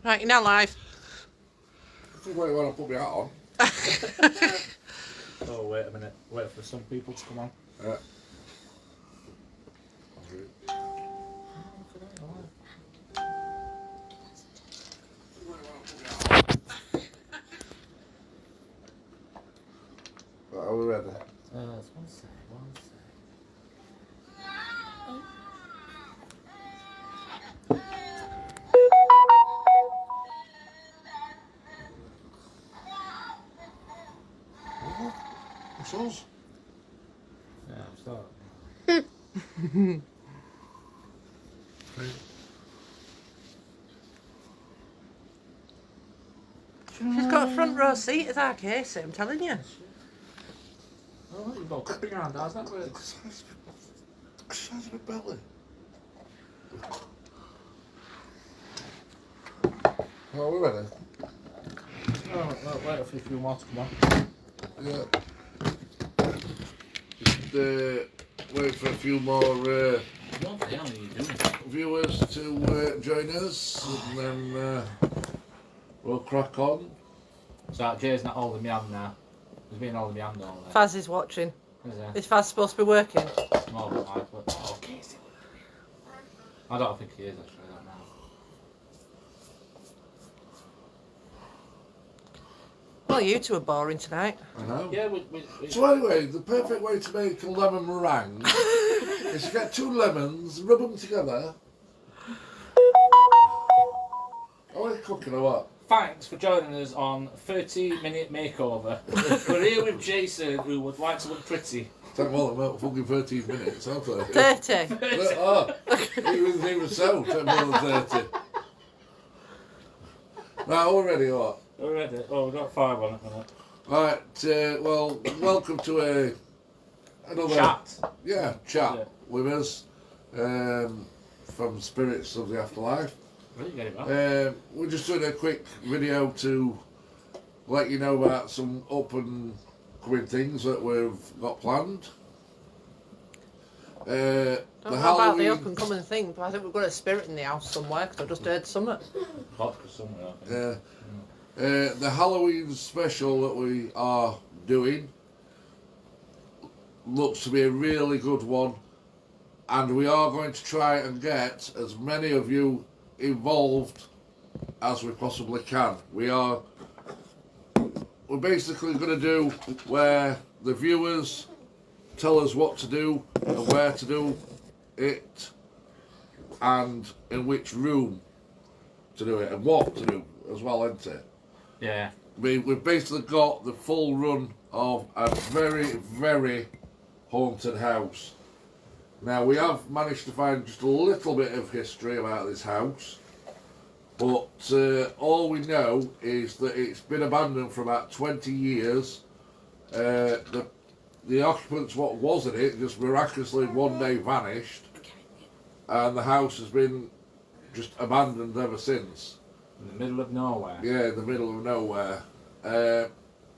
Right, you're now live. Wait, when I put my hat on. Oh, wait a minute. Wait for some people to come on. Right, are we ready? One sec. It's us. Yeah, I'm starting. She's got a front row seat as our Casey, I'm telling you. Oh, you've got a cupping around, how's that work? The size of my belly. Are we ready? No, wait for a few more to come on. Yeah. Just wait for a few more What the hell are you doing? viewers to join us, and then we'll crack on. So Jay's not holding me hand now. He's been holding me hand all day. Faz is watching. Is Is Faz supposed to be working? he? More than likely. Oh, Casey. I don't think he is actually, I don't know. Well, you two are boring tonight. I know. Yeah, So anyway, the perfect way to make a lemon meringue is to get 2 lemons, rub them together. Oh, are you cooking or what? Thanks for joining us on 30-minute makeover. We're here with Jason, who would like to look pretty. Take more than fucking 13 minutes, aren't they? 30. Oh, even so, take more than 30. Right, all ready or what? We're ready. Oh, we've got 5 on it. Right, well, welcome to another Chat. chat Yeah. with us from Spirits of the Afterlife. Really get it back. We're just doing a quick video to let you know about some up and coming things that we've got planned. Don't know about the up and coming thing, but I think we've got a spirit in the house somewhere, because I just heard something. Vodka somewhere, I think. The Halloween special that we are doing looks to be a really good one, and we are going to try and get as many of you involved as we possibly can. We're basically going to do where the viewers tell us what to do and where to do it and in which room to do it and what to do as well, isn't it? Yeah. We've basically got the full run of a very, very haunted house. Now, we have managed to find just a little bit of history about this house, but all we know is that it's been abandoned for about 20 years. The occupants, what was in it, just miraculously one day vanished, and the house has been just abandoned ever since. In the middle of nowhere. Yeah, in the middle of nowhere.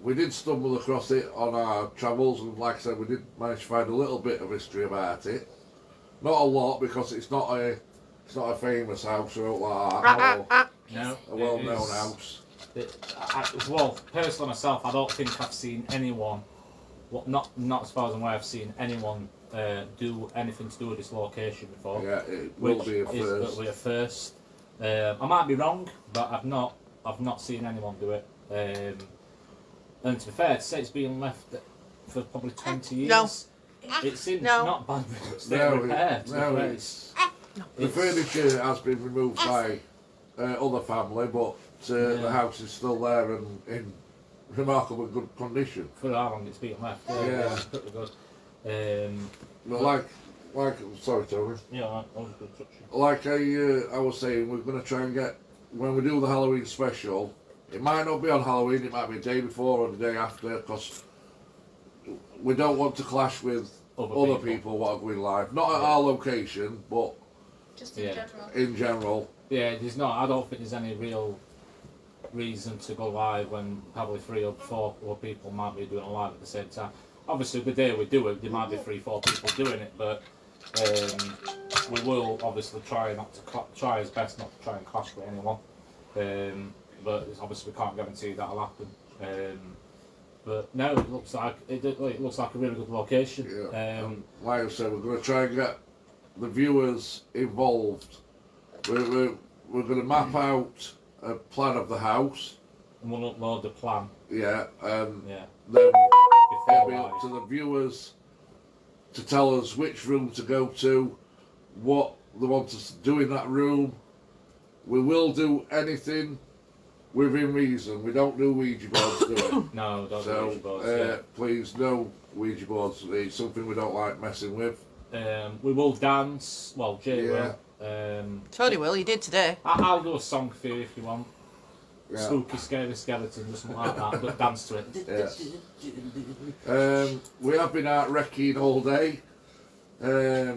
We did stumble across it on our travels, and like I said, we did manage to find a little bit of history about it. Not a lot, because it's not a famous house or like that, or No. a well-known house. Well, personally myself, I don't think I've seen anyone, not as far as I'm aware, I've seen anyone do anything to do with this location before. Yeah, it will be a first. It'll be a first. I might be wrong, but I've not seen anyone do it. And to be fair, to say it's been left for probably 20 years. No. It's in No. not bad state of repair. The furniture has been removed by other family, but the house is still there and in remarkably good condition. For how long it's been left. Yeah. It's pretty good. But like, sorry Tony. Yeah, that was a good touch. Like I was saying, we're going to try and get, when we do the Halloween special, it might not be on Halloween, it might be a day before or the day after, because we don't want to clash with other people what are going live. Not at our location, but just in general. In general. Yeah, there's not. I don't think there's any real reason to go live when probably 3 or 4 other people might be doing it live at the same time. Obviously, the day we do it, there might be 3 or 4 people doing it, but we will obviously try as best not to try and clash with anyone. But obviously we can't guarantee that'll happen. But no, it looks like a really good location. Yeah. Like I said, we're going to try and get the viewers involved. We're going to map out a plan of the house. And we'll upload the plan. Yeah. Yeah. Then it'll be Before up to the viewers to tell us which room to go to, what they want us to do in that room. We will do anything within reason. We don't do Ouija boards, do we? No, don't do So, Ouija boards, please, no Ouija boards. It's something we don't like messing with. we will dance. Well, Jay Yeah. will. Tony will, he did today. I'll do a song for you if you want. Yeah. Spooky, scary skeleton or something like that, but dance to it. Yeah. We have been out wrecking all day. Yeah.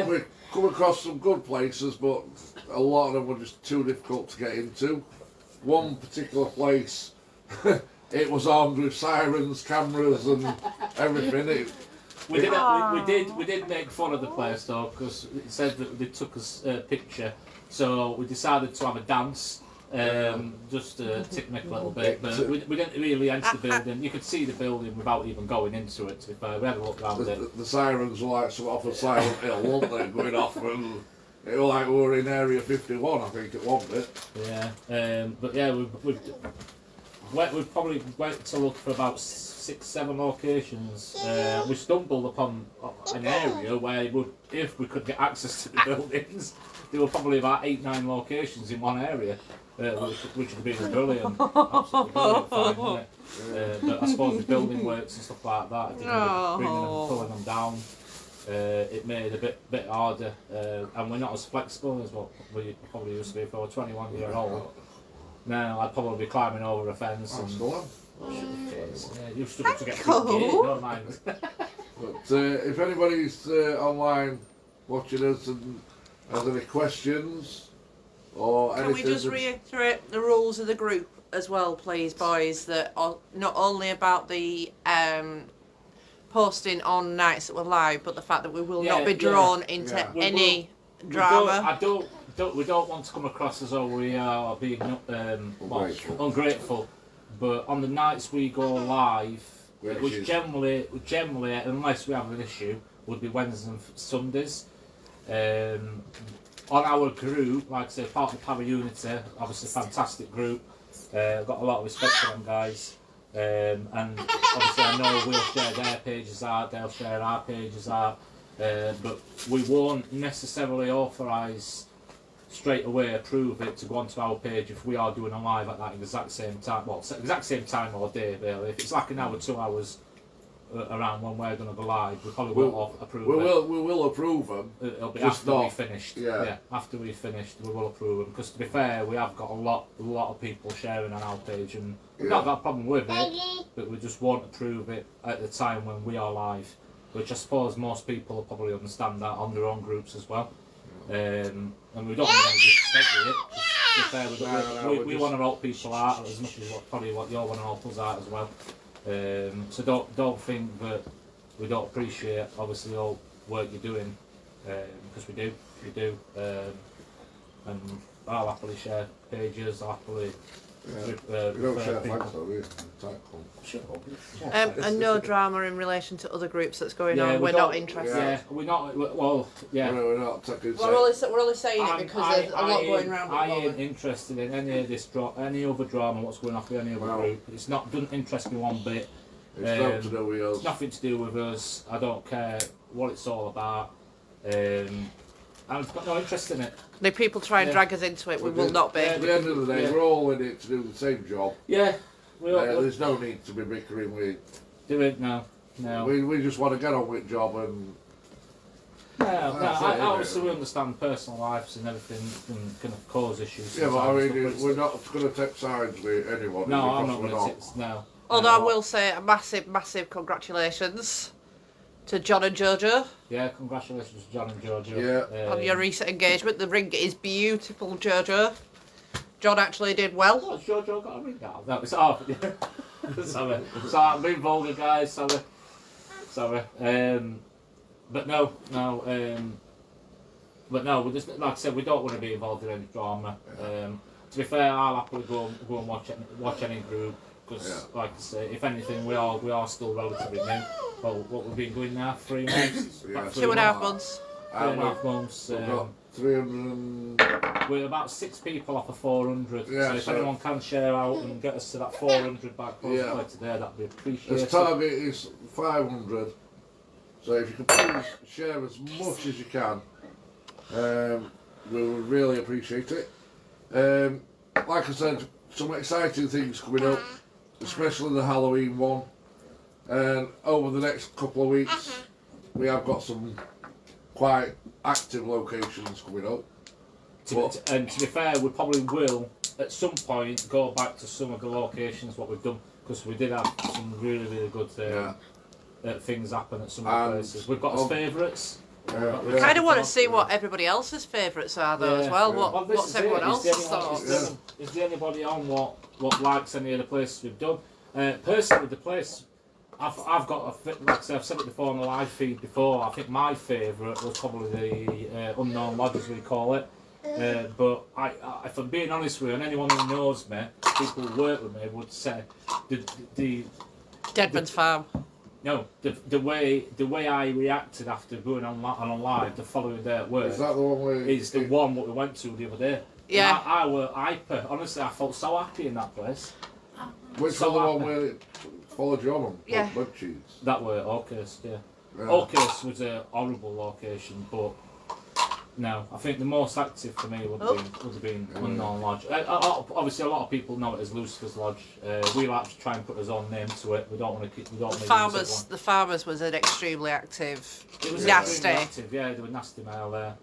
We've come across some good places, but a lot of them were just too difficult to get into. One particular place, it was armed with sirens, cameras, and everything. We did make fun of the place though, because it said that they took us a picture, so we decided to have a dance. Just to tick Mick a little bit, but we didn't really enter the building. You could see the building without even going into it, to be fair. We had a look around it. The sirens were like some off a Silent Hill, weren't they, going off, and it was like we were in Area 51, I think it was it. Yeah, but yeah, we've probably went to look for about 6-7 locations. We stumbled upon an area where if we could get access to the buildings, there were probably about 8-9 locations in one area. Which would be brilliant, absolutely brilliant find, wouldn't it? But I suppose the building works and stuff like that, bringing them, pulling them down, it made it a bit harder, and we're not as flexible as what we probably used to be if I were 21 years old. Now I'd probably be climbing over a fence and... Yeah, you've struggled to get through the gate, don't mind. But if anybody's online watching us and has any questions, or Can we anything, just reiterate the rules of the group as well, please, boys? That are not only about the posting on nights that we're live, but the fact that we will not be drawn into any drama. We don't want to come across as though we are being ungrateful. But on the nights we go live, which generally, unless we have an issue, would be Wednesdays and Sundays. On our group, like I say, part of the Power Unity, obviously fantastic group. Got a lot of respect for them guys. And obviously I know we'll share their pages out, they'll share our pages out. But we won't necessarily authorise straight away, approve it to go onto our page if we are doing a live at that exact same time. Well, exact same time or day, really. If it's like an hour, 2 hours around when we're going to go live, we probably won't approve it. We will approve them. It'll be after we finished. Yeah, after we finished, we will approve them. Because to be fair, we have got a lot of people sharing on our page, and we've not got a problem with it, but we just won't approve it at the time when we are live. Which I suppose most people will probably understand that on their own groups as well. And we don't want to disrespect it. To be fair, we want to help people out as much as what you want to help us out as well. So don't think that we don't appreciate obviously all work you're doing, because we do, and I'll happily share pages. I'll happily we don't share flags though, we Shut up. And no drama in relation to other groups that's going on. We're not interested. Yeah, we're not. Well, yeah. We're not taking. We're only saying it because there's a lot going around. I ain't interested in any of this any other drama. What's going on with any other group? It's not. Doesn't interest me one bit. It's nothing to do with us. It's nothing to do with us. I don't care what it's all about. I've got no interest in it. If people try and drag us into it, we will not be. At the end of the day, we're all in it to do the same job. Yeah. There's no need to be bickering with. Do it now. No. We just want to get on with the job and. Obviously we understand personal lives and everything can cause issues. Yeah, but I mean, we're not going to take sides with anyone. No, I'm not going to. No. Although I will say a massive congratulations to John and Jojo. Yeah, congratulations to John and Jojo. Yeah. On your recent engagement. The ring is beautiful, Jojo. John actually did well. Oh, Jojo got a ring out. No, it's off. Sorry. I'm being vulgar, guys. Sorry. But no. But no, we just, like I said, we don't want to be involved in any drama. to be fair, I'll happily go and watch any group because, like I say, if anything, we are still relatively new. Well, what we've been going now, 3 months, Yeah, 2.5 months. 2.5 months. We've got 300. We're about 6 people off of 400. Yeah, so if so- anyone can share out and get us to that 400 by close today, that'd be appreciated. His target is 500. So if you can please share as much as you can, we would really appreciate it. Like I said, some exciting things coming up, especially the Halloween one. And over the next couple of weeks, we have got some quite active locations coming up. And to be fair, we probably will at some point go back to some of the locations what we've done because we did have some really good things happen at some of the places. We've got as favourites. I kind of want to see what everybody else's favourites are though as well. What's everyone else's thoughts? Is there anybody on what likes any of the places we've done? Personally, the place I've got like I said, I've said it before on the live feed before. I think my favourite was probably the Unknown Lodge as we call it. But if I'm being honest with you, and anyone who knows me, people who work with me would say the Deadman's Farm. No, the way I reacted after going on live the following day at work Is that the one where is the one what we went to the other day. Yeah. I were hyper. Honestly, I felt so happy in that place. Which So was the one happy. where it followed you on Yeah. bug cheese? That were Oakhurst, yeah. Yeah. Oakhurst was a horrible location, but no, I think the most active for me would have been Unknown Lodge. Obviously, a lot of people know it as Lucifer's Lodge. We like to try and put our own name to it. We don't want to keep. We don't want to use it The Farmers was an extremely active, It was nasty. extremely active, yeah, there were nasty mail there.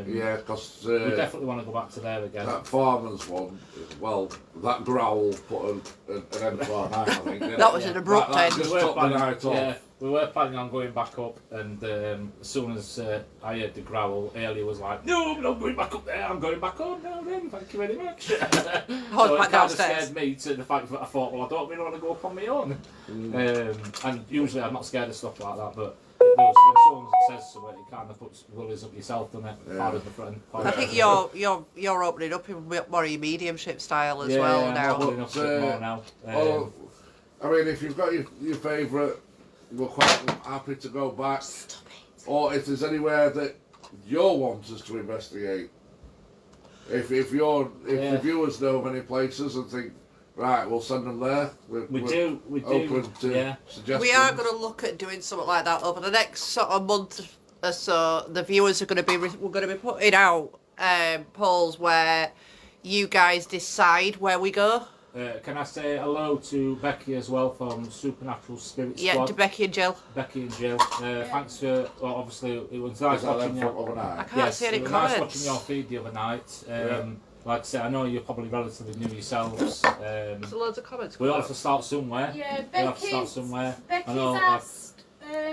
Yeah, because We definitely want to go back to there again. that farmer's one, well, that growl put an end to our night, I think. didn't That it? was an abrupt That end. just We were took the planning- night off. Yeah, we were planning on going back up, and as soon as I heard the growl, Ailey was like, "No, I'm not going back up there. I'm going back home now. Then, thank you very much." So back it kind of downstairs. scared me to the fact that I thought, well, I don't really want to go up on my own. And usually I'm not scared of stuff like that, but it does. When someone says something, it kind of puts worries up yourself, doesn't it? Pardon the friend. I think you're opening up in more your mediumship style as well I'm now. opening up a bit more now. Well, I mean, if you've got your favourite, we're quite happy to go back. Or if there's anywhere that you want us to investigate. If the viewers know of any places and think, right, we'll send them there. We do. Open to Yeah. suggestions. We are going to look at doing something like that over the next sort of month or so. The viewers are going to be we're going to be putting out polls where you guys decide where we go. Can I say hello to Becky as well from Supernatural Spirit Yeah, Squad? to Becky and Jill. Becky and Jill. Thanks for, well, obviously, it was nice Is that watching them from you. I overnight? can't see any it was nice comments. watching your feed the other night. Like I said, I know you're probably relatively new yourselves. There's loads of comments. We'll have to start somewhere. Yeah, We'll have to start somewhere. Becky's I know, asked,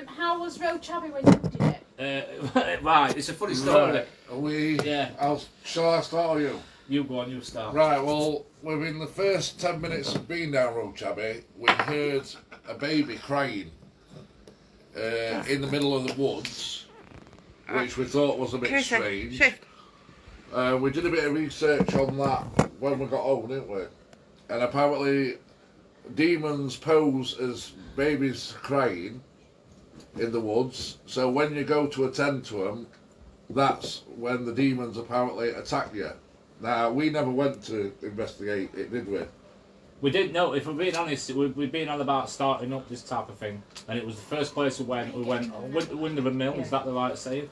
how was Road Chabby when you did it? right, it's a funny story. Yeah. Shall I start or you? You go on, you start. Right, well, within the first 10 minutes of being down Road Chabby, we heard a baby crying in the middle of the woods, which we thought was a bit strange. Shift. We did a bit of research on that when we got home, didn't we? And apparently, demons pose as babies crying in the woods, so when you go to attend to them, that's when the demons apparently attack you. Now, we never went to investigate it, did we? We didn't know, if we're being honest, we've been on about starting up this type of thing, and it was the first place we went Windermere Mill, is that the right saying?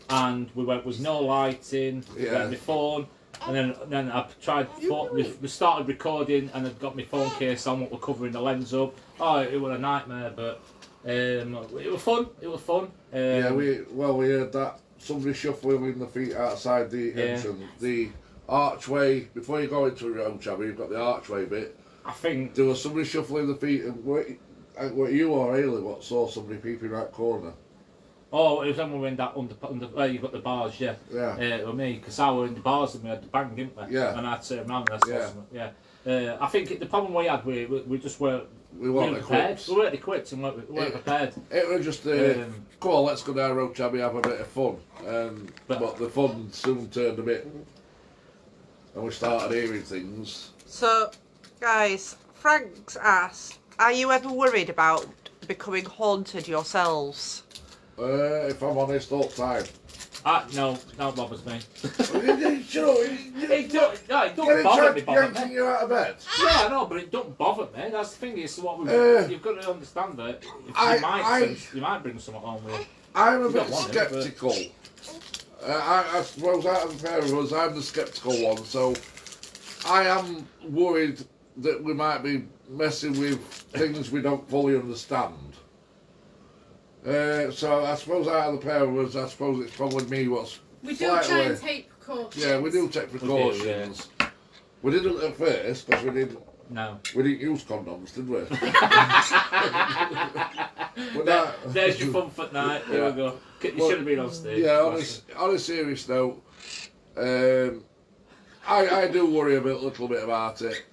And we went with no lighting, we had my phone, and then I tried, we started recording, and I'd got my phone case on, what we're covering the lens up. Oh, it was a nightmare, but it was fun, Yeah, we heard that. Somebody shuffling the feet outside the entrance. The archway, before you go into Road Chabby, you've got the archway bit. I think There was somebody shuffling the feet, and were you or Ailey what saw somebody peeping right corner? oh, it was when we were in that under where you've got the bars, yeah. Yeah. It was me, because I were in the bars and we had the bang, didn't we? Yeah. And I turned around and I saw something, yeah. I think the problem we had, we just weren't We weren't prepared. equipped. We weren't equipped and we weren't prepared. It was just, come on, let's go down Road Chabby, have a bit of fun. But the fun soon turned a bit and we started hearing things. So, guys, Frank's asked, are you ever worried about becoming haunted yourselves? If I'm honest, all the time. No, that bothers me. You know, It don't get bother me, it yanking bother me. you out of bed. Yeah, I know, but it don't bother me. That's the thing. It's what you've got to understand that if you might bring someone home with you. I'm a You bit don't want it, but- sceptical. I suppose out of the pair of us, I'm the sceptical one, so I am worried that we might be messing with things we don't fully understand. So I suppose out of the pair of us, I suppose it's probably me what's We do try slightly... and take precautions. Yeah, we do take precautions. We didn't at first, because we didn't use condoms, did we? There's your fun for night. There we go. You should have been on stage. Yeah, on a serious note, I do worry a little bit about it.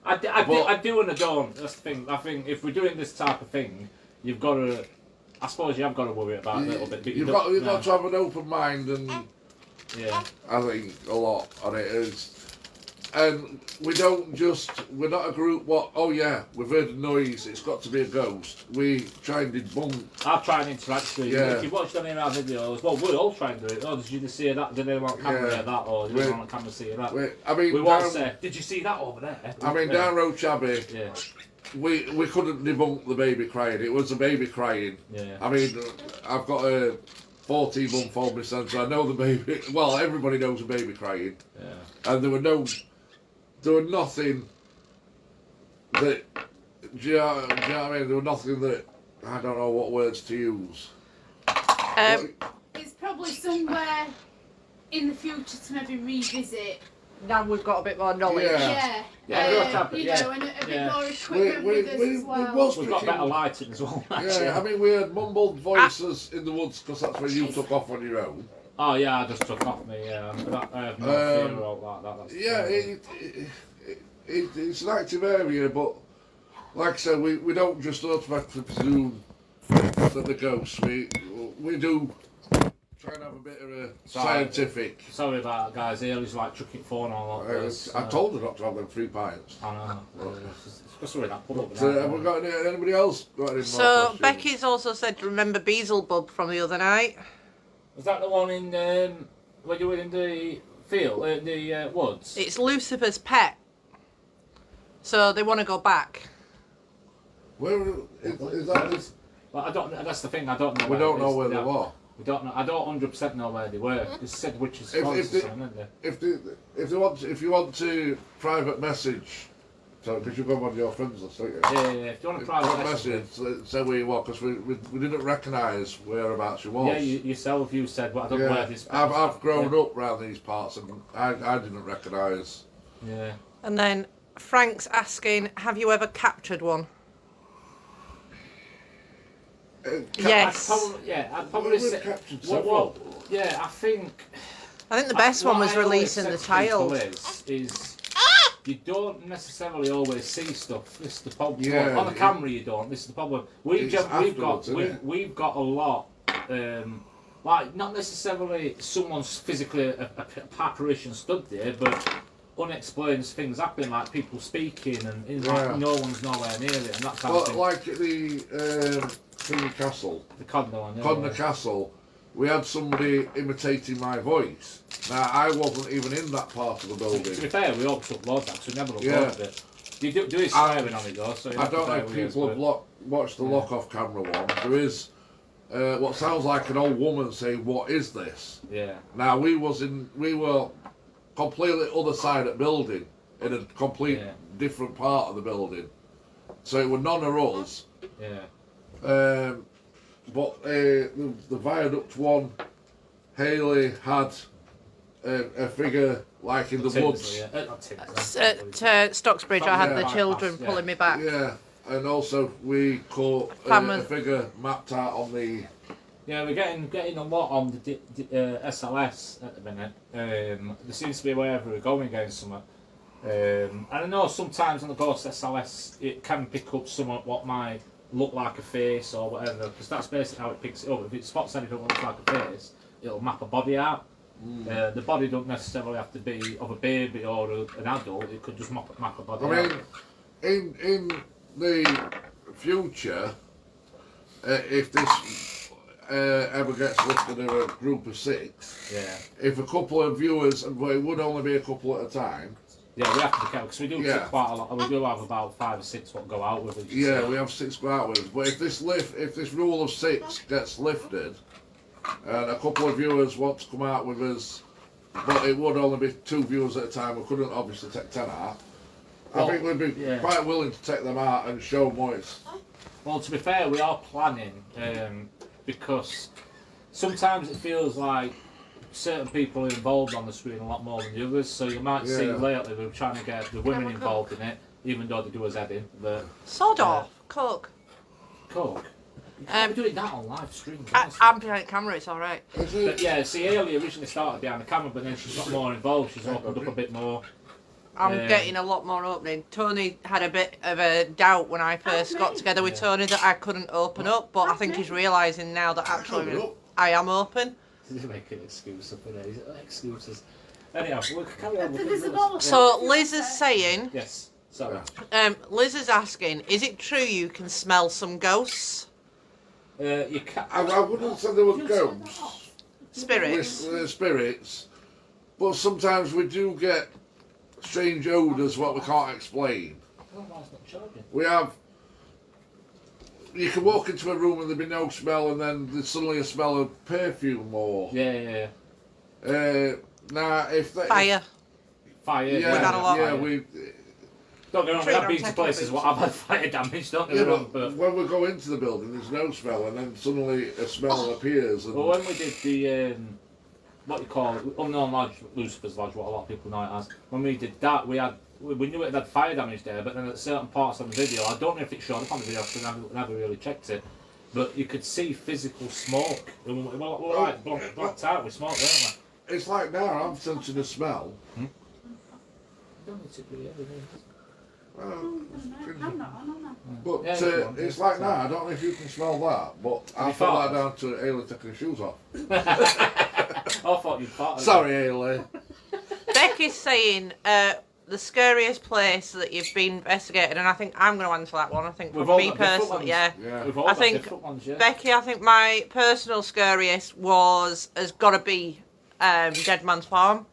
I do and I don't. That's the thing. I think if we're doing this type of thing, you've got to. I suppose you have got to worry about it a little bit. But You've got to have an open mind, and yeah, I think a lot on it is. And we're not a group we've heard a noise, it's got to be a ghost. We try and debunk. I'll try and interact with you. Yeah. If you watched any of our videos, well, we'll all try and do it. Oh, did you see that? Did anyone on camera hear that? Or did anyone on camera see that? We won't say, did you see that over there? Down Roach Abbey, yeah. we couldn't debunk the baby crying. It was a baby crying. Yeah. I mean, I've got a 14-month-old myself, so I know the baby. Well, everybody knows a baby crying. Yeah. And there were nothing that. Do you know what I mean? There were nothing that. I don't know what words to use. It's probably somewhere in the future to maybe revisit. Now we've got a bit more knowledge. Yeah. And a bit more equipment with us as well. We've got better lighting as well. Yeah, I mean, we had mumbled voices in the woods because that's where you took off on your own. Oh yeah, I just took off me. Yeah, I have no fear about that. It's an active area, but like I said, we don't just automatically presume that the ghosts. We do try and have a bit of a scientific. Sorry about that, guys. Haley's like chucking phone on like this. I told her not to have them 3 pints. I know. Especially that pub up Have we got anybody else got any more So questions? Becky's also said, remember Beelzebub from the other night? Was that the one in when you were in the field, in the woods? It's Lucifer's pet. So they want to go back. Where is that? Well, I don't. That's the thing. I don't know. We don't know where they they were. We don't know. I don't 100% know where they were. It's said witches' If you want to private message, so because you've got one of your friends list, don't you? Yeah. If you want to private message, say where you were, because we didn't recognise whereabouts you was. Yeah, yourself. You said, but I don't know where this. I've grown up round these parts, and I didn't recognise. Yeah. And then Frank's asking, have you ever captured one? Yes. I'd probably say. Captured Well, yeah, I think The best one was releasing the child. Is you don't necessarily always see stuff. This is the problem. Yeah, On the camera, you don't. This is the problem. We've got a lot. Like not necessarily someone's physically a apparition stood there, but unexplained things happen, like people speaking and like no one's nowhere near it, and that kind of thing. Like the Thingy Castle, the Codner one. Codner Castle, we had somebody imitating my voice. Now I wasn't even in that part of the building. To be fair, we all took loads actually, never uploaded it. You do his swearing on it though, so I don't know if people have watched the lock-off camera one. There is what sounds like an old woman saying, "What is this?" Yeah. Now we were completely other side of the building, in a complete different part of the building. So it was none of us. Yeah. But the viaduct one, Haley had a figure like in the woods. At Stocksbridge, I had the children pulling me back. Yeah, and also we caught a figure mapped out on the. Yeah, we're getting a lot on the SLS at the minute. There seems to be wherever we're going getting somewhere. And I know sometimes on the Ghost SLS it can pick up somewhat what might look like a face or whatever, because that's basically how it picks it up. If it spots anything that looks like a face, it'll map a body out. The body don't necessarily have to be of a baby or an adult. It could just map a body. I out. mean, in the future, if this ever gets lifted in a group of 6, Yeah. if a couple of viewers, well, it would only be a couple at a time. Yeah, we have to be careful because we do Yeah. take quite a lot. We do have about 5 or 6 what go out with us. you Yeah, see. we have 6 go out with us. But if this rule of 6 gets lifted, and a couple of viewers want to come out with us, but it would only be 2 viewers at a time. We couldn't obviously take 10 out. Well, I think we'd be yeah. quite willing to take them out and show them what it's. Well, to be fair, we are planning because sometimes it feels like certain people are involved on the screen a lot more than the others. So you might see Yeah. lately we're trying to get the women involved in it, even though they do us heading. But Sod off, Coke. Coke. You can't be doing that on live stream. I'm behind camera, it's alright. Is But it? yeah, see, Hayley originally started behind the camera, but then she's got more involved. She's opened up a bit more. I'm getting a lot more opening. Tony had a bit of a doubt when I first got together with Yeah. Tony that I couldn't open up, but I think he's realising now that actually Open up. I am open. He's making excuses for there. Excuses. Anyhow, we'll carry on. The visible. So Liz is saying, Yes. Sorry. Liz is asking, is it true you can smell some ghosts? You can't. I wouldn't say there were ghosts, Spirits? spirits, but sometimes we do get strange odours what we can't explain. Oh, why it's not charging? We have. You can walk into a room and there'd be no smell, and then there's suddenly a smell of perfume or. Yeah. Now, if that. Fire. Fire. Yeah, We've had a lot. yeah, we. Don't get me wrong, we Trigger have been to on places techno where I've had fire damage, don't get Yeah, me wrong, but but... when we go into the building, there's no smell, and then suddenly a smell appears. And But when we did the, what you call it, Unknown Lodge, Lucifer's Lodge, what a lot of people know it as, when we did that, we knew it had fire damage there, but then at certain parts on the video, I don't know if it showed up on the video, because I never really checked it, but you could see physical smoke. And we're like blacked out with smoke, weren't it's like now I'm sensing a smell. we? Don't need to be everything. Well, I'm not on. but Yeah, go on. it's like now. I don't know if you can smell that, but I you put that farted? down to Ailey taking her shoes off. I thought you'd thought of it. Sorry, Ailey. Becky's saying, the scariest place that you've been investigated, and I think I'm going to answer that one. I think We've for all me got different personally, ones. yeah. Yeah. We've all I got think different ones, yeah. Becky, I think my personal scariest has got to be Dead Man's Farm,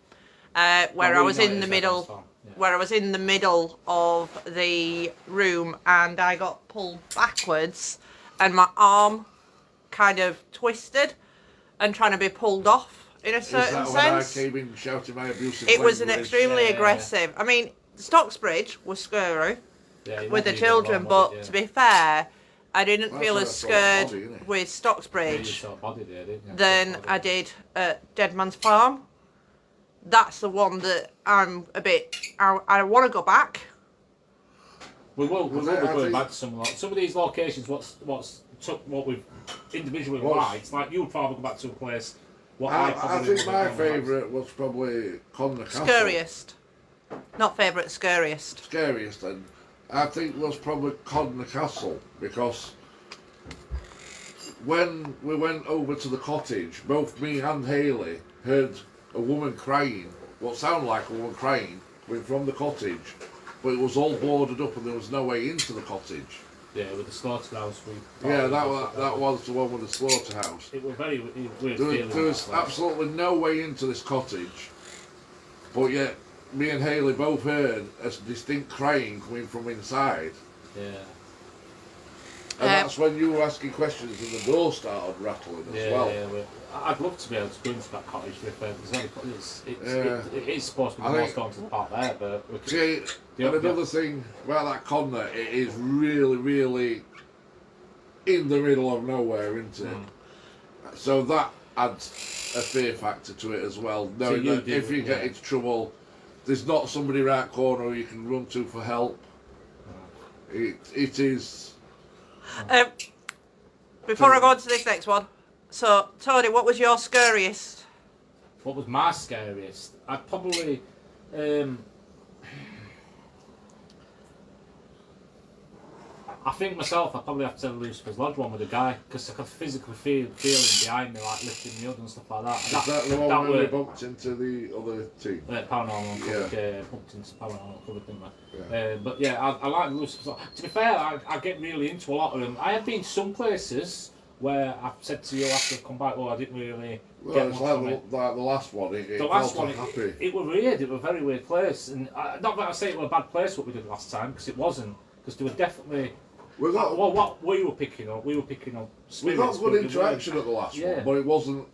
where I was in the middle. Where I was in the middle of the room and I got pulled backwards and my arm kind of twisted and trying to be pulled off in a Is certain that when I sense. came in shouting my abusive It was an language? extremely Yeah. aggressive. I mean, Stocksbridge was scary Yeah, you with the won't need it children, long, but would it, to be fair, I didn't That's feel what I as saw the body, scared innit? with yeah, you Stocksbridge saw a body there, didn't you? than Body. I did at Dead Man's Farm. That's the one that I'm a bit. I want to go back. We will be I going think- back to some of these locations. What's took what we've individually What's- liked. Like you'd probably go back to a place. What I probably think would my have gone back. favourite was probably Connor Castle. Scariest. Not favourite, scariest. Scariest, and I think was probably Connor Castle because when we went over to the cottage, both me and Hayley heard a woman crying, what sounded like a woman crying, coming from the cottage, but it was all boarded up and there was no way into the cottage. Yeah, with the slaughterhouse. Yeah, that was the one with the slaughterhouse. It was very weird There feeling. was, there was that place. absolutely no way into this cottage, but yet me and Hayley both heard a distinct crying coming from inside. Yeah. And that's when you were asking questions and the door started rattling as well. I'd love to be able to go into that cottage with Yeah. it is supposed to be I more think- going to the part there, but we could, See, Yeah, and another yeah. thing about that Connor, it is really, really in the middle of nowhere, isn't it? So that adds a fear factor to it as well, knowing you that did, if you get yeah. into trouble, there's not somebody right corner you can run to for help. It is. Before I go on to this next one, so Tony, what was your scariest? what was my scariest? I'd probably I think myself, I probably have to Lucifer's Lodge one with a guy because I could physically feel him behind me, like lifting me up and stuff like that. Is that the one where we bumped into the other team? Paranormal Uncovered, Yeah. bumped into Paranormal Uncovered, didn't I? Yeah. But yeah, I like Lucifer's Lodge. To be fair, I get really into a lot of them. I have been some places where I've said to you after I've come back, well, I didn't really Well, get it's much from it. like the last one. It The felt last one, happy. it was weird. It was a very weird place, and not that I say it was a bad place what we did last time, because it wasn't. Because there were definitely. We got Well, what we were picking up, we spirits, got but good they interaction at the last Yeah. one, but it wasn't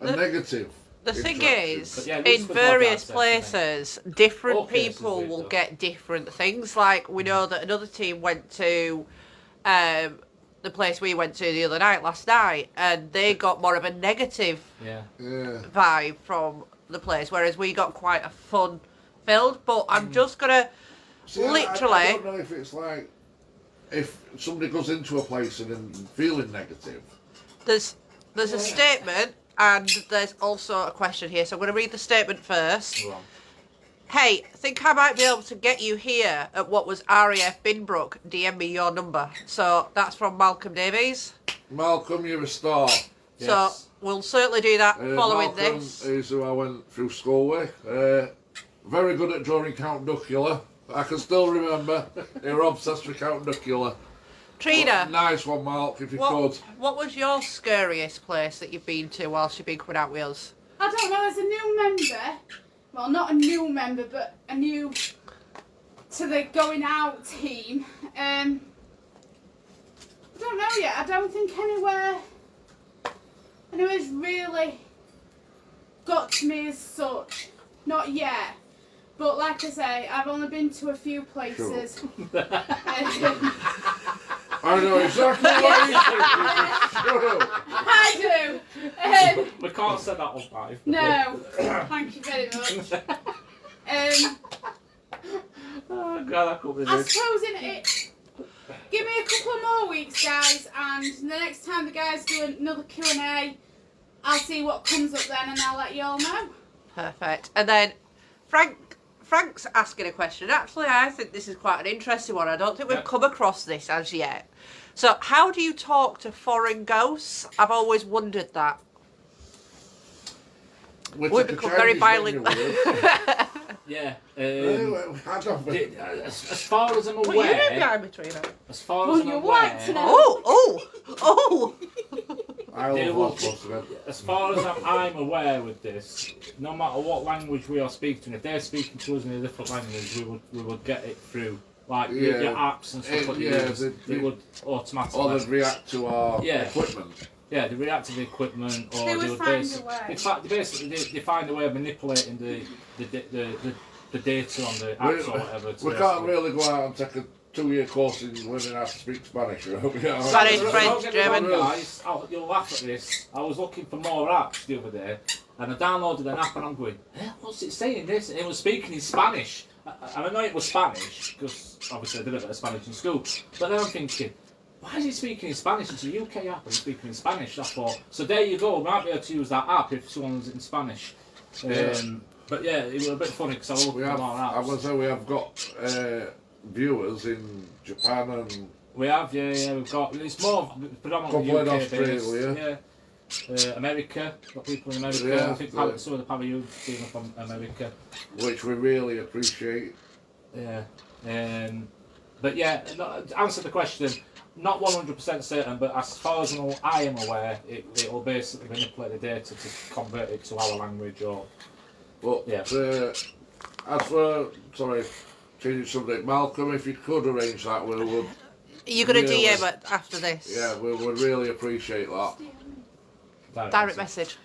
a negative. The thing interaction. is, But yeah, in Lucifer's Lodge, various I'd say, places, different All cases people weird, will though. get different things. Like, we know that another team went to the place we went to the other night, last night, and they got more of a negative Yeah. Yeah. vibe from the place, whereas we got quite a fun-filled. But I'm just going to See, I literally... don't know if it's like if somebody goes into a place and then feeling negative. There's a statement, and there's also a question here, so I'm going to read the statement first. Go on. Hey, think I might be able to get you here at what was RAF Binbrook. DM me your number. So that's from Malcolm Davies. Malcolm, you're a star. Yes. So we'll certainly do that following Malcolm this. is who I went through school with. Very good at drawing Count Duckula. I can still remember. They were obsessed with Count Duckula. Trina, Nice one, Mark, if you could. what was your scariest place that you've been to whilst you've been coming out with us? I don't know, as a new member, well, not a new member, but a new to the going out team, I don't know yet. I don't think anywhere's really got to me as such. Not yet. But like I say, I've only been to a few places. I know exactly what you're thinking. I do. We can't say that on live. No, thank you very much. Oh God, I couldn't I believe it. suppose give me a couple of more weeks, guys, and the next time the guys do another Q&A, I'll see what comes up then, and I'll let you all know. Perfect. And then Frank's asking a question. Actually, I think this is quite an interesting one. I don't think we've come across this as yet. So, how do you talk to foreign ghosts? I've always wondered that. We've become very bilingual. Yeah. I don't think. As far as I'm What are you doing aware, behind me, Trina? as far Well, as I'm you're aware, white tonight. Oh! I They love will- that close to it. as far as I'm aware with this, no matter what language we are speaking, if they're speaking to us in a different language, we would get it through. Like your apps and stuff like that, they would automatically. Or they'd react to our Yeah. equipment. Yeah, they react to the equipment, or They they would would find a basically. way. In fact, they find a way of manipulating the data on the apps or whatever. to We can't basically- really go out and take a 2-year course in learning how to speak Spanish. You know? Spanish, Don't French, get me wrong, German. guys. You'll laugh at this. I was looking for more apps the other day, and I downloaded an app, and I'm going, what's it saying this? And it was speaking in Spanish. And I know it was Spanish, because obviously I did a bit of Spanish in school. But then I'm thinking, why is it speaking in Spanish? It's a UK app, and it's speaking in Spanish. I thought, so there you go. We might be able to use that app if someone's in Spanish. But yeah, it was a bit funny because I was looking We for have, more I apps. would say we have got viewers in Japan and We have, yeah, we've got. It's more predominantly Couple in UK Australia. based. Yeah. America, got people in America. Yeah, I think some of the Power Youth team are from America. which we really appreciate. Yeah. But yeah, to answer the question, not 100% certain, but as far as I am aware, it will basically manipulate the data to convert it to our language or. But Yeah. as for changing subject, Malcolm, if you could arrange that, we would. You're going to Really? DM it after this? Yeah, we would really appreciate that. Direct message.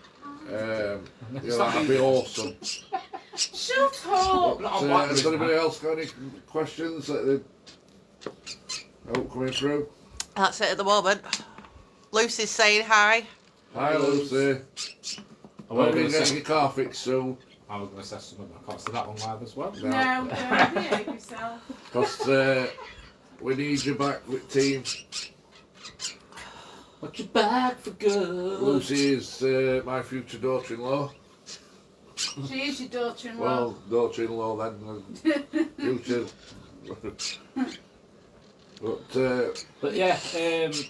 Yeah, that'd be awesome. Shut up! Not on So, Blackberry, has anybody man. else got any questions that they coming through? That's it at the moment. Lucy's saying hi. Hi, Lucy. I Hope was you're going getting your car fixed soon. to say something, but I can't say that on live as well. No, don't behave yourself. Because we need you back with team. But you're back for good. Lucy is my future daughter-in-law. She is your daughter-in-law. Well, daughter-in-law then. Future. But yeah,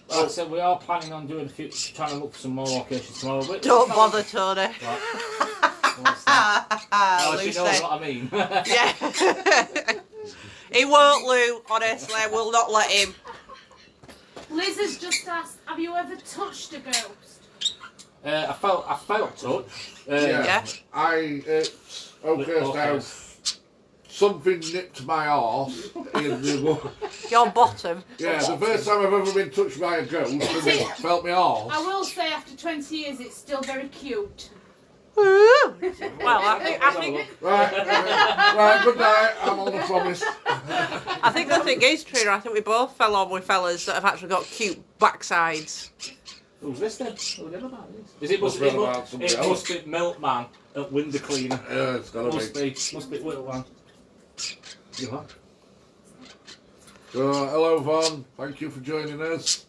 like I said, we are planning on doing trying to look for some more locations tomorrow. But Don't bother, Tony. Right. What's that? Oh, she knows Lucy. what I mean. Yeah. He won't, Lou. Honestly, we'll not let him. Liz has just asked, have you ever touched a ghost? I felt touch. Yeah. It's okay now. Something nipped my arse in the. Your bottom. Yeah, the first time I've ever been touched by a ghost and it felt my arse. I will say, after 20 years, it's still very cute. Well, I think Right, good night. I'm on the promise. I think the thing is, Trina, I think we both fell on with fellas that have actually got cute backsides. Who's this then? Who's ever about this? It must be Milkman at Window Cleaner. Yeah, it's gotta be. Must be little one. You what? So, hello, Vaughn. Thank you for joining us.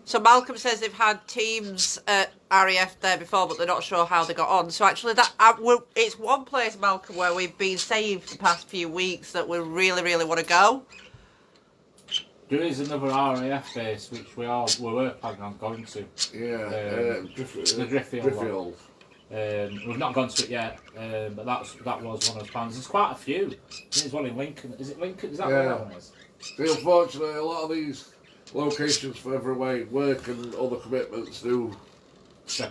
So Malcolm says they've had teams at RAF there before, but they're not sure how they got on. So actually, it's one place, Malcolm, where we've been saved the past few weeks that we really, really want to go. There is another RAF base which we were planning on going to. Yeah, the Driffield. We've not gone to it yet, but that was one of the plans. There's quite a few. There's one in Lincoln. Is it Lincoln? Is that where that one is? Unfortunately, a lot of these locations further away, work and other commitments do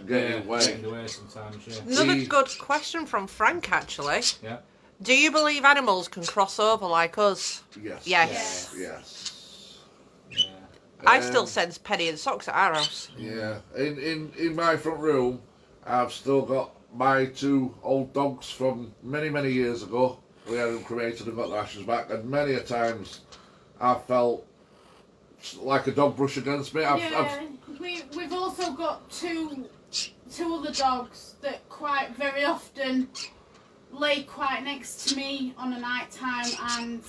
get in the way. Sometimes, yeah. Another good question from Frank, actually. Yeah. Do you believe animals can cross over like us? Yes. Yes. Yes. Yeah. I still sense Penny and Socks at our house. Yeah. In my front room, I've still got my 2 old dogs from many, many years ago. We had them cremated and got the ashes back, and many a times I've felt like a dog brush against me. We've also got two other dogs that quite very often lay quite next to me on a night time, and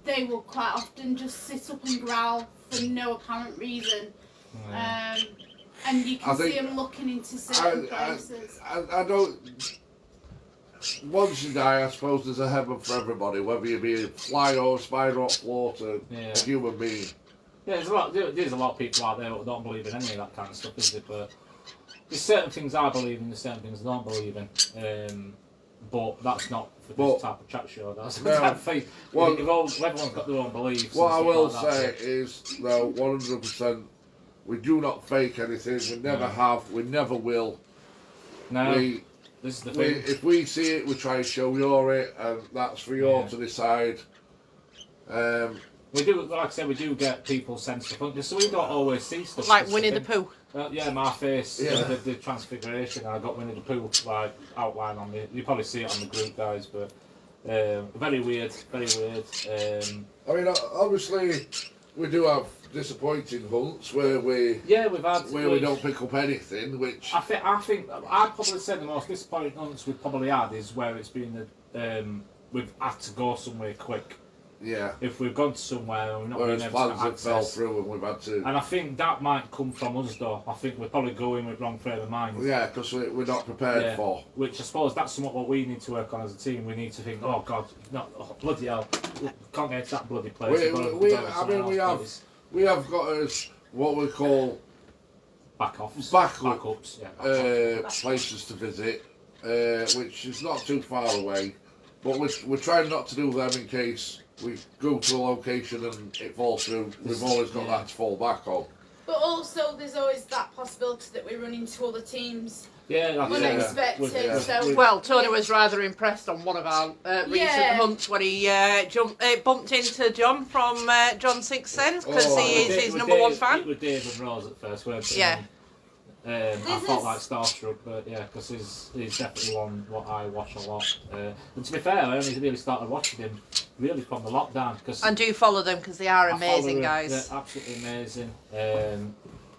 they will quite often just sit up and growl for no apparent reason. And you can see them looking into certain places. I don't. Once you die, I suppose there's a heaven for everybody, whether you be a fly or a spider or float or a human being. Yeah, there's a lot of people out there who don't believe in any of that kind of stuff, is it? But there's certain things I believe in, there's certain things I don't believe in. But that's not for this type of chat show. That's the type of thing. Everyone's got their own beliefs. What I will say is, though, 100%, we do not fake anything. We never have. We never will. No. This is the thing. If we see it, we try and show you it, and that's for you to decide. We do, like I said, we do get people sense of so we don't always see stuff. Like Winnie the Pooh. Yeah, my face, the transfiguration. I got Winnie the Pooh like outline on me. You probably see it on the group, guys, but very weird, very weird. I mean, obviously, we do have disappointing hunts where we we don't pick up anything. Which I think I'd probably say the most disappointing hunts we've probably had is where it's been we've had to go somewhere quick. Yeah. If we've gone to somewhere and we've not whereas been able to plans have access, fell through and we've had to. And I think that might come from us though. I think we're probably going with wrong frame of mind. Yeah, because we're not prepared for. Which I suppose that's somewhat what we need to work on as a team. We need to think, oh God, bloody hell, can't get to that bloody place. We have got what we call backups, places to visit, which is not too far away. But we're trying not to do them in case we go to a location and it falls through. We've always got that to fall back on. But also, there's always that possibility that we run into other teams. Yeah, unexpected. Well, Tony was rather impressed on one of our recent hunts when he bumped into John from John Sixth Sense because he is his number one fan. It was Dave and Rose at first, weren't it? Yeah. I felt like starstruck, but yeah, because he's definitely one what I watch a lot. And to be fair, I only really started watching him really from the lockdown. And do follow them because they are amazing guys. They're absolutely amazing.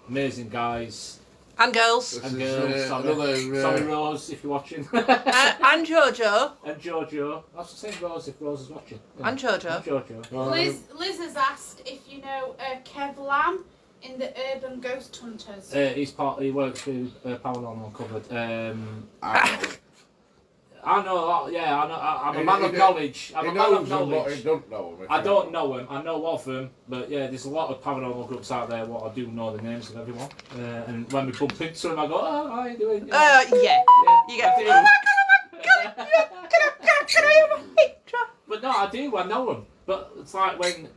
Amazing guys. And girls. And girls. Sorry, Rose, if you're watching. And Jojo. And Jojo. That's the same Rose if Rose is watching. Yeah. And Jojo. And Jojo. Liz has asked if you know Kev Lamb in the Urban Ghost Hunters. He works with Paranormal Uncovered. I know a lot. Yeah, I know. I'm a He- man he of do- knowledge. I'm He a man of knows them, but knowledge. he don't know them. I don't know them. I know of them, but yeah, there's a lot of paranormal groups out there. What I do know the names of everyone, and when we bump into them, I go, "Oh, how are you doing?" Yeah. Yeah, You get. I do. Oh my god! Can I have a picture? But no, I do. I know them. But it's like when.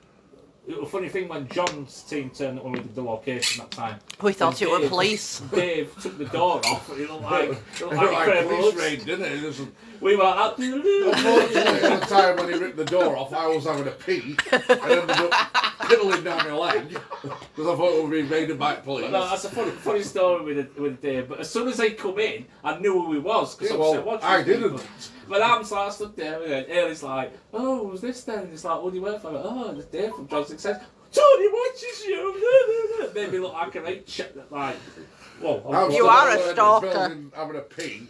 It was a funny thing when John's team turned up when we did the location that time. We thought And it were Dave- police. Dave took the door off, and it looked like It looked like incredible. police raid, didn't it? We were like, Unfortunately, at the time when he ripped the door off, I was having a pee and ended up piddling down my leg because I thought it would be invaded by police. No, that's a funny story with Dave. But as soon as they come in, I knew who he was because Yeah, well, I didn't. But I'm like, I stood there and Ailey's like, "Oh, who's this then?" And he's like, "What do you work for?" I'm like, "Oh, it's Dave from John's Success." Tony watches you. Made me look like a right shit. Like, whoa. I was You stood are outside a the stalker. building having a pee.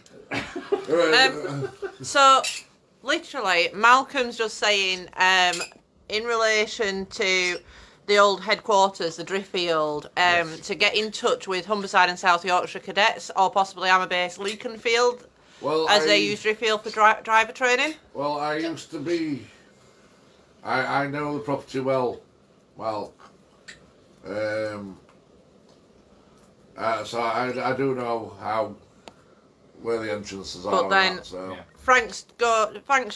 So, literally, Malcolm's just saying, in relation to the old headquarters, the Driffield, to get in touch with Humberside and South Yorkshire cadets, or possibly Armour Base Leakenfield, Well, as they use Driffield for driver training. Well, I used to be. I know the property well. Well. So I do know where the entrances are. But and then- that, so. Yeah. Frank's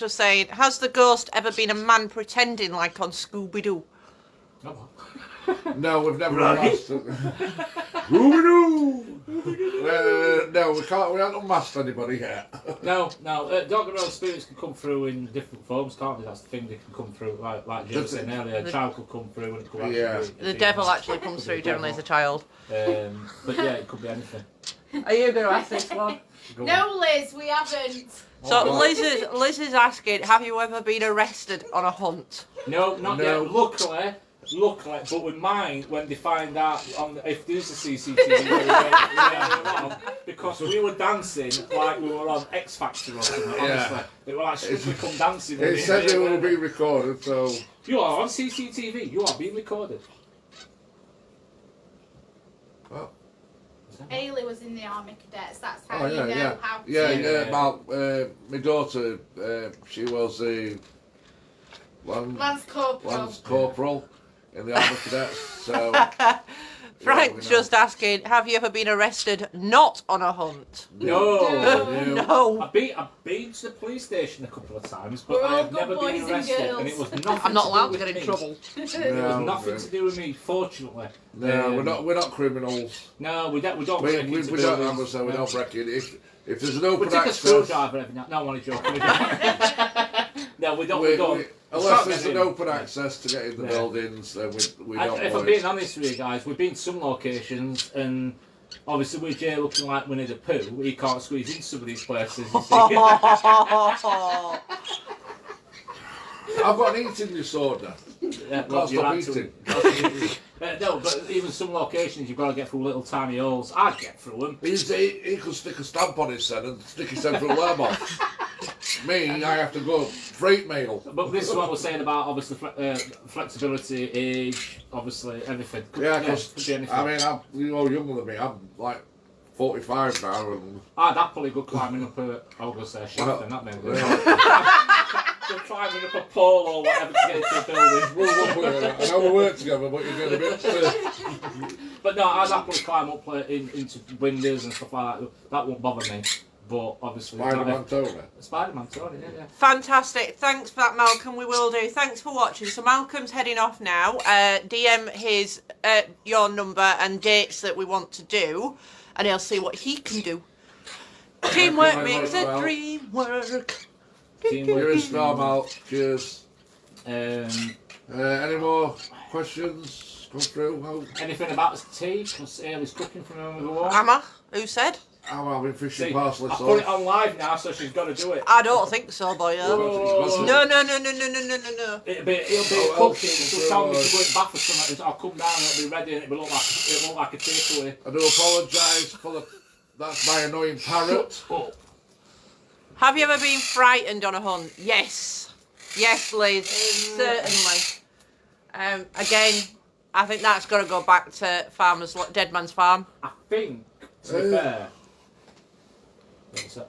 just saying, has the ghost ever been a man pretending like on Scooby-Doo? Oh. No, we've never Right. unmasked. Scooby-Doo! No, we can't. We haven't unmasked anybody yet. No. Doggerel spirits can come through in different forms, can't they? That's the thing, they can come through, like Jim was saying earlier, a child could come through and it could actually Yeah. be The devil actually comes through generally as a child. But yeah, it could be anything. Are you going to ask this one? Go on. No, Liz, we haven't. So Oh, Liz is asking, have you ever been arrested on a hunt? No, not No. yet. Luckily, but with mine, when they find out if there's a CCTV, because we were dancing like we were on X Factor or something. Honestly, Yeah. it was like strictly come dancing. It said it will be recorded, so. You are on CCTV. You are being recorded. Well, Ailey was in the Army Cadets. That's how oh you yeah, know yeah, how to. yeah. My daughter, she was a Lance Corporal. Lance Corporal in the Army Cadets. So. Frank's we know. just asking, have you ever been arrested not on a hunt? No. No. I've been to the police station a couple of times, but We're I all have good never boys been and arrested, girls. and it was nothing. I'm not allowed to do get with in me. trouble. It was nothing No, to do with me, fortunately. No, we're not criminals. No, we don't. We break don't into have to buildings. say we No. don't break it. If there's an We open take a access, screwdriver every now. No, I'm only joking. No, we don't. We don't. unless there's an open access to get in the Yeah. buildings, then we don't. If I'm worry. being honest with you guys, we've been to some locations and obviously with Jay looking like Winnie the Pooh, he can't squeeze into some of these places. You see. I've got an eating disorder. Yeah, Can't you're stop absolutely- eating. No, but even some locations you've got to get through little tiny holes. I'd get through them. He could stick a stamp on his head and stick his head through a worm hole. Me, I have to go freight mail. But this is what we're saying about obviously flexibility, age, obviously everything. Yeah, could because be anything. I mean, you're all younger than me. I'm like 45 now, and I'd happily go climbing up a, I was going to say a shaft, Well, then that made yeah. Go climbing up a pole or whatever to get into a building. I know we work together, but you're going a bit. But no, I'd happily climb up into windows and stuff like that. That won't bother me. But obviously, Spider-Man Tony. Spider-Man Tony, yeah. Fantastic. Thanks for that, Malcolm. We will do. Thanks for watching. So Malcolm's heading off now. DM his your number and dates that we want to do, and he'll see what he can do. Teamwork very makes much, the Val. dream work. You're in Star Malt. Cheers. Any more questions come through? Anything about the tea? Because Ailey's cooking from home with the wall. Emma, who said? I'm having fish See, and parsley I put it sauce. on live now, so she's got to do it. I don't think so, boy. Oh. No. It'll be Oh, cooking. oh, She'll tell me oh. to go in bath or something. I'll come down and it'll be ready and it'll look like a takeaway. I do apologise for the. That's my annoying parrot. Oh. Have you ever been frightened on a hunt? Yes. Yes, Liz. Certainly. Again, I think that's got to go back to Dead Man's Farm. I think, to be fair, what's that?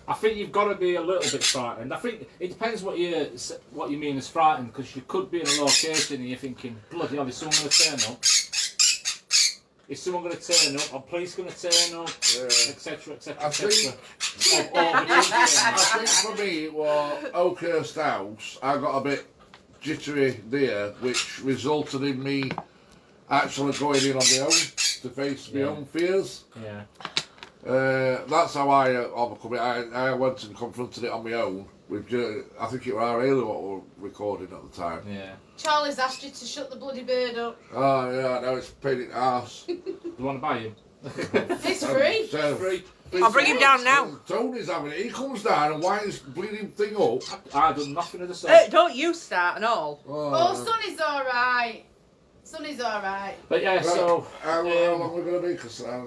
I think you've got to be a little bit frightened. I think it depends what you mean as frightened, because you could be in a location and you're thinking, bloody hell, is someone going to turn up? Is someone going to turn up? Are police going to turn up? Etc. Etc. I think for me, it was Oakhurst House. I got a bit jittery there, which resulted in me actually going in on my own to face my own fears. Yeah. That's how I overcome it. I went and confronted it on my own. With I think it was our Haley what we were recording at the time. Yeah. Charlie's asked you to shut the bloody bird up. Oh yeah, no, it's pain in the arse. Do you want to buy him? It's free. So, Free. I'll bring him down now. Tony's having it. He comes down and winds the bleeding thing up. I done nothing of the sort. Don't you start and all. Oh, Sonny's alright. Sonny's alright. But yeah, Right, so how long are we going to be? Because I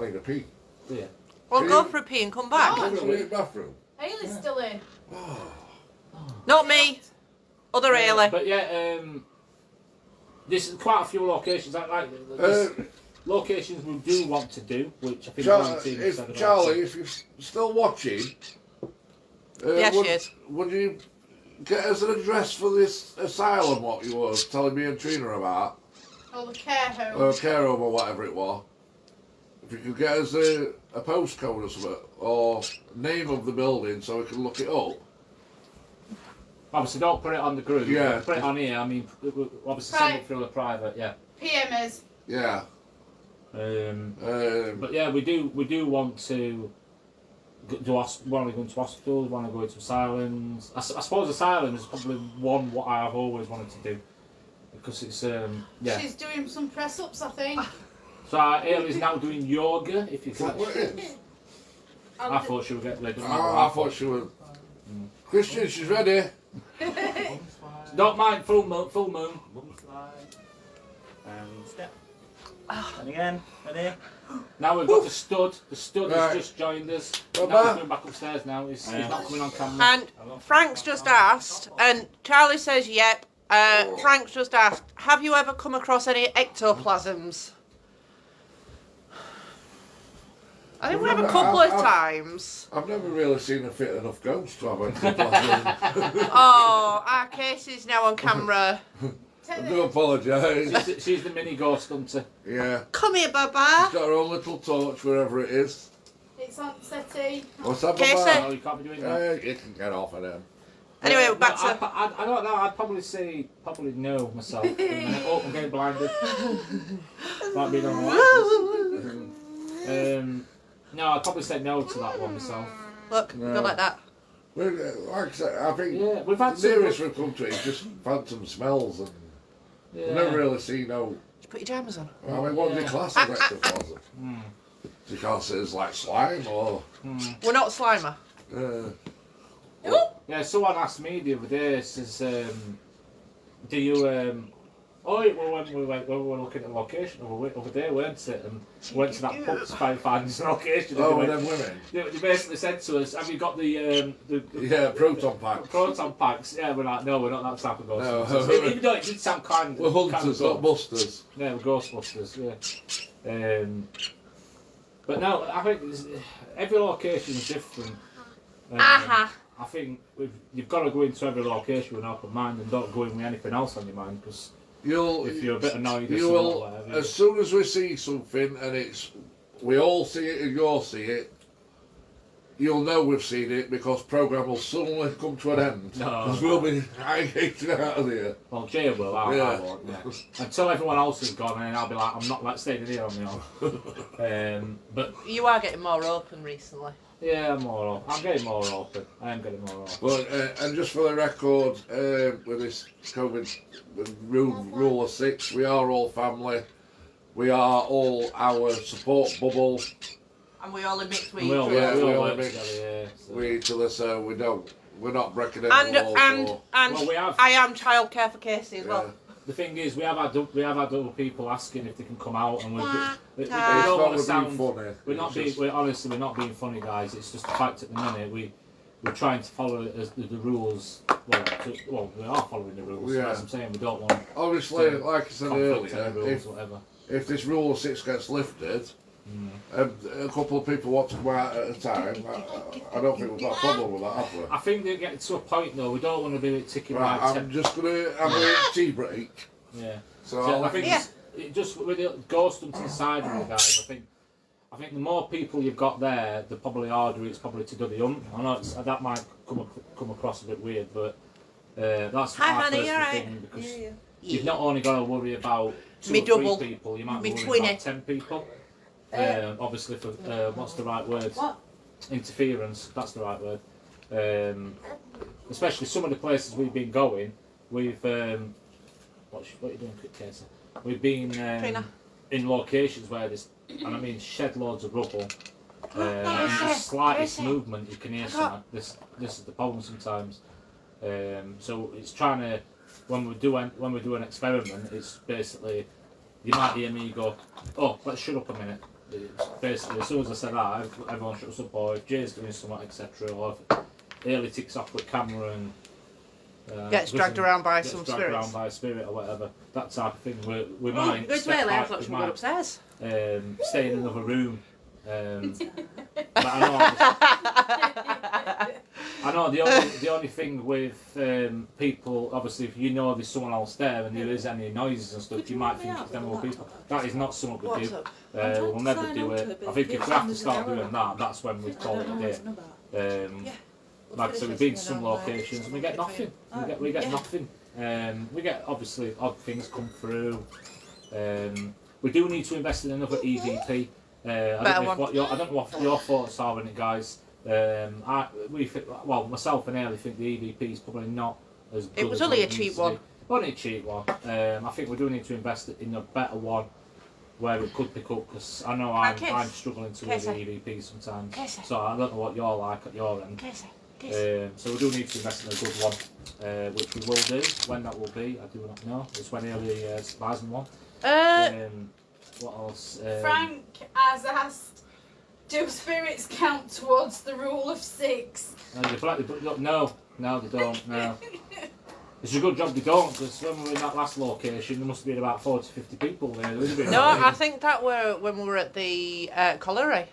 need a pee. yeah. Well, go for a pee and come back. Oh. Go to the bathroom. Haley's still in. Not me. Other Haley. But yeah, there's quite a few locations. There's locations we do want to do, which I think Charlie, if you're still watching, Yes, she is. would you get us an address for this asylum? What you were telling me and Trina about, Oh, the care home. or care home or whatever it was. If you could get us a postcode or something, or name of the building, so we can look it up. Obviously, don't put it on the group. Yeah. Put it on here. I mean, obviously send it through the private. Yeah. PMers. Yeah. But yeah, we do want to want to go into hospitals, want to go into asylums. I suppose asylums is probably one what I have always wanted to do, because it's yeah. She's doing some press ups, I think. So Haley's now doing yoga. If you Is that can. what it is? I thought she would get ready. I thought she was. Christian, she's ready. Don't mind full moon. Full moon. And step. And again, ready? Now we've got the stud. The stud Right. has just joined us. Bye-bye. Now he's going back upstairs now. He's not coming on camera. And Frank's just asked, and Charlie says yep. Frank's just asked, have you ever come across any ectoplasms? I think we have a couple of times. I've never really seen a fit enough ghost to have a couple. Oh, our case is now on camera. I do apologise. She's the mini ghost hunter. Yeah. Come here, She's Baba. got her own little torch wherever it is. It's on settee. What's that, Casey. Baba? No, you can't be doing that. You can get off of them. Anyway, No, back to... I don't know. I'd probably say no myself. Oh, I'm getting blinded. Might be on no, I'd probably say no to that one myself. Look, No. go like that. Well, like I said, I think Yeah, we've had the some. nearest we've come to it is just phantom smells, and Yeah. we've never really seen no. Did you put your jammers on? I mean, what do you class as ectoplasm? Mm. Do you class it as like slime or? We're not Slimer. Yeah, someone asked me the other day, says, do you, oh, well, when we were looking at the location over there, weren't it? And went to that pub to try and find this location. And Oh, they, them went, women. they basically said to us, have you got the Yeah, proton packs. proton packs? Yeah, we're like, no, we're not that type of ghost. No. Even though it did sound kind of... We're hunters, not busters. Yeah, we're Ghostbusters, yeah. But no, I think every location is different. Aha. I think you've got to go into every location with an open mind and don't go in with anything else on your mind, because if you're a bit annoyed or You something will, or whatever. as soon as we see something and we all see it and you'll see it, you'll know we've seen it, because programme will suddenly come to an end. No. Because we'll be getting out of here. Well, Jay will, I Yeah. won't, yeah. Until everyone else is gone, and I'll be like, I'm not staying here on my own. But You are getting more open recently. yeah, I'm getting more open. I am getting more open. But, and just for the record, with this COVID rule of 6, we are all family. We are all our support bubble. And we all admit we We all, Yeah, we we all all work mix. together, yeah. So. We each other, so we're not breaking any And laws. Well, we have. I am childcare for Casey as well. The thing is, we have had other people asking if they can come out, and we It's don't not want to being sound. funny. We're not It's being. just- We're honestly, we're not being funny, guys. It's just the fact at the minute we're trying to follow the rules. Well, we are following the rules. Yeah. As I'm saying, we don't want Obviously, to like I said conflict any earlier, rules, whatever. if this rule of 6 gets lifted, A couple of people want to go out at a time. I don't think we've got a problem with that, have we? I think they get to a point though. We don't want to be ticking Right, like I'm just going to have a tea break. Yeah. So So I'll I think it just with the ghost hunting side of it, guys. I think the more people you've got there, the probably harder it's probably to do the hunt. I know that might come across a bit weird, but that's Hi, my honey, personal you alright? thing because you've not only got to worry about two Me or double. 3 people, you might Me be worrying twinny. about 10 people. Obviously, for what's the right word? What? Interference. That's the right word. Especially some of the places we've been going, we've what are you doing, quick Casey? We've been Trina. in locations where there's, and I mean shed loads of rubble. And the slightest movement you can hear something. This is the problem sometimes. So it's trying to when we do an experiment, it's basically you might hear me go, oh, let's shut up a minute. It's basically as soon as I said that, everyone shuts up, or if Jay's doing something, etc., or if Ailey ticks off with camera and Gets dragged around by gets some dragged spirits. around by a spirit or whatever. That type of thing. We Oh, might good step way, back, I thought we she would go might, upstairs. stay in another room. But I know the only thing with people, obviously, if you know there's someone else there and there is any noises and stuff, you might think it's them other people. That is not something we What's do. up? We'll never do it. I think if we have to start doing that, that's when we call it a day. Like I said, we've been to some locations and we get nothing. We get nothing. We get obviously odd things come through. We do need to invest in another EVP. I don't know what your thoughts are on it, guys. Myself and Ailey think the EVP is probably not as good. It was as only what a it cheap needs to one. be. Only a cheap one. I think we do need to invest in a better one where it could pick up, because I know I'm struggling to read the EVP sometimes. So I don't know what you're like at your end. So we do need to invest in a good one, which we will do. When that will be, I do not know. It's when Ailey buys me one. What else? Frank has asked, do spirits count towards the rule of 6? No, they don't. No. It's a good job they don't, because when we were in that last location, there must have been about 40 50 people there. No, I think that were when we were at the colliery.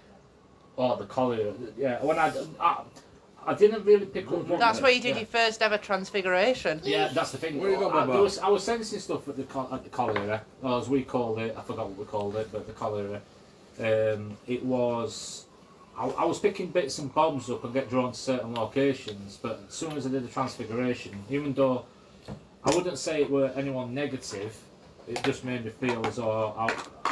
Oh, the collier. Yeah, when I didn't really pick up. That's where you did your first ever transfiguration. Yeah, that's the thing. What you got, Bob? I was sensing stuff at the colliery, or as we called it. I forgot what we called it, but the colliery. It was. I was picking bits and bobs up and get drawn to certain locations, but as soon as I did the transfiguration, even though I wouldn't say it were anyone negative, it just made me feel as though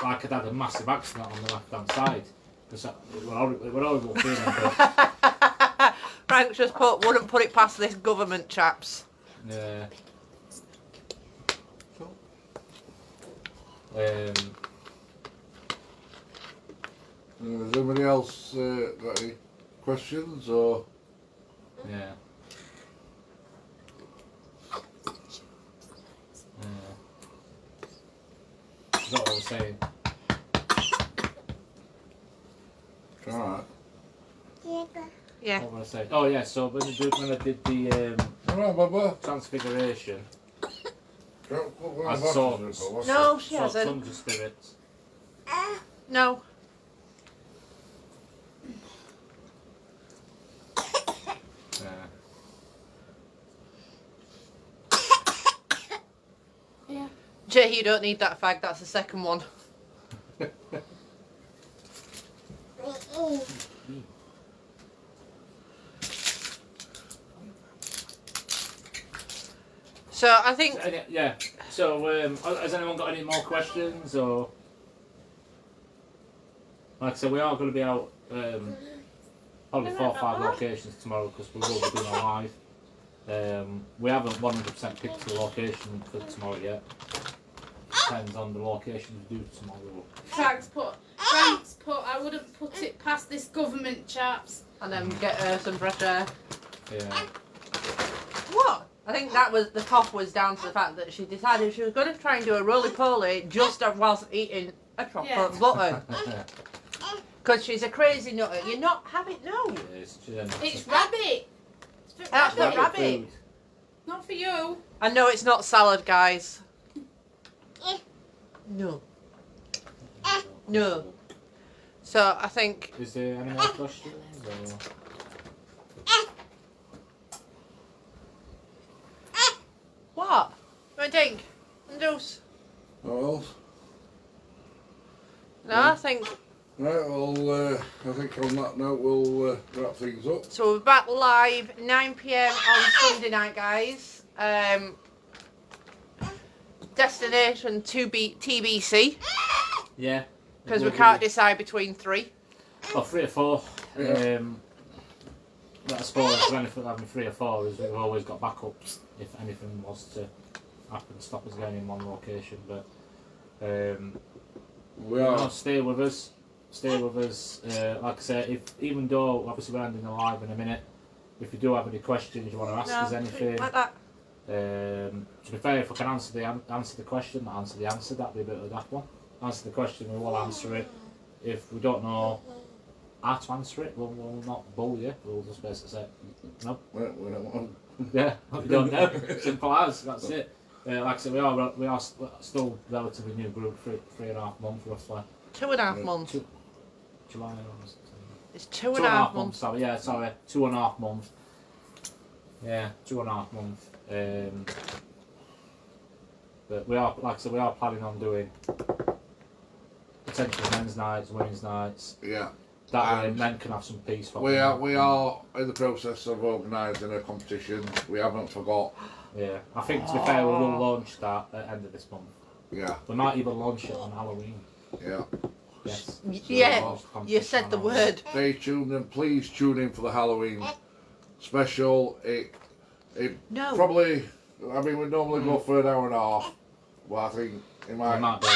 like I'd had a massive accident on the left hand side. It were horrible feeling. But Frank just wouldn't put it past this government, chaps. yeah. Has anybody else got any questions or? Yeah. That's what I was saying. Alright. Yeah. What was I saying? Oh yeah, so when I did the Alright, Bubba. transfiguration, Don't put one I of the saw- boxes in, Bubba. No, she saw hasn't. tons of spirits. No. Yeah. Jay, you don't need that fag, that's the second one. So I think Yeah. So has anyone got any more questions or? Like I said, we are going to be out probably 4 or 5 locations tomorrow because we will be doing a live. We haven't 100% picked the location for tomorrow yet. Depends on the location we do tomorrow. Frank's put, I wouldn't put it past this government, chaps. and then get her some fresh air. Yeah. What? I think that was the cough was down to the fact that she decided she was going to try and do a roly-poly just whilst eating a chocolate Yeah. butter. Because she's a crazy nutter. You're not having no. It's rabbit. It's for That's not rabbit. rabbit. Food. Not for you. I know it's not salad, guys. No. No. So I think Is there any more questions? Or? what? I think. Those. What else? No, I think Right, well, I think on that note we'll wrap things up. so. We're back live 9 p.m. on Sunday night, guys. Destination to be TBC Yeah. because we can't decide between 3. Well, 3 or 4. Yeah. But I suppose the benefit of having 3 or 4 is we've always got backups if anything was to happen, stop us going in one location. But We are. no, stay with us. Stay with us. Like I said, if even though obviously we're ending the live in a minute, if you do have any questions, you want to ask us anything. like that. To be fair, if I can answer the question, answer the answer, that'd be a bit of a daft one. Answer the question, we will answer it. If we don't know how to answer it, we'll not bull you. We'll just basically say, no. We don't want. Yeah, we don't know. Simple as, that's it. Like I said, we are still relatively new group, 3.5 months roughly. 2.5 months. July or something. It's 2.5 months. Sorry, 2.5 months. Yeah, 2.5 months. But we are, like I said, we are planning on doing potentially men's nights, women's nights. Yeah. That way And men can have some peace. We are in the process of organising a competition. We haven't forgot. Yeah, I think to be fair, we will launch that at the end of this month. Yeah. We might even launch it on Halloween. Yeah. Yes. Yeah, you said the word. Stay tuned and please tune in for the Halloween special. It No. probably. I mean, we normally go for an hour and a half, but I think it We might. might be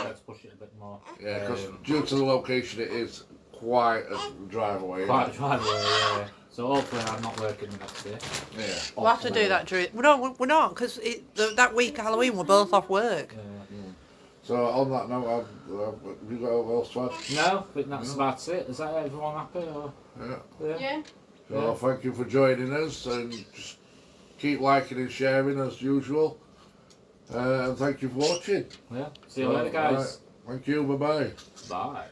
able to push it a bit more. Yeah, because due to the location, it is quite a drive away. Quite a drive away, yeah. So hopefully I'm not working the next day. Yeah. We'll have to do that during. No, we're not because that week of Halloween we're both off work. So on that note, have you got anything else to add? No, I think that's about it. Is that everyone happy? Or? Yeah. Yeah. So thank you for joining us and just keep liking and sharing as usual. And thank you for watching. Yeah. See you later, guys. Right. Thank you. Bye bye. Bye.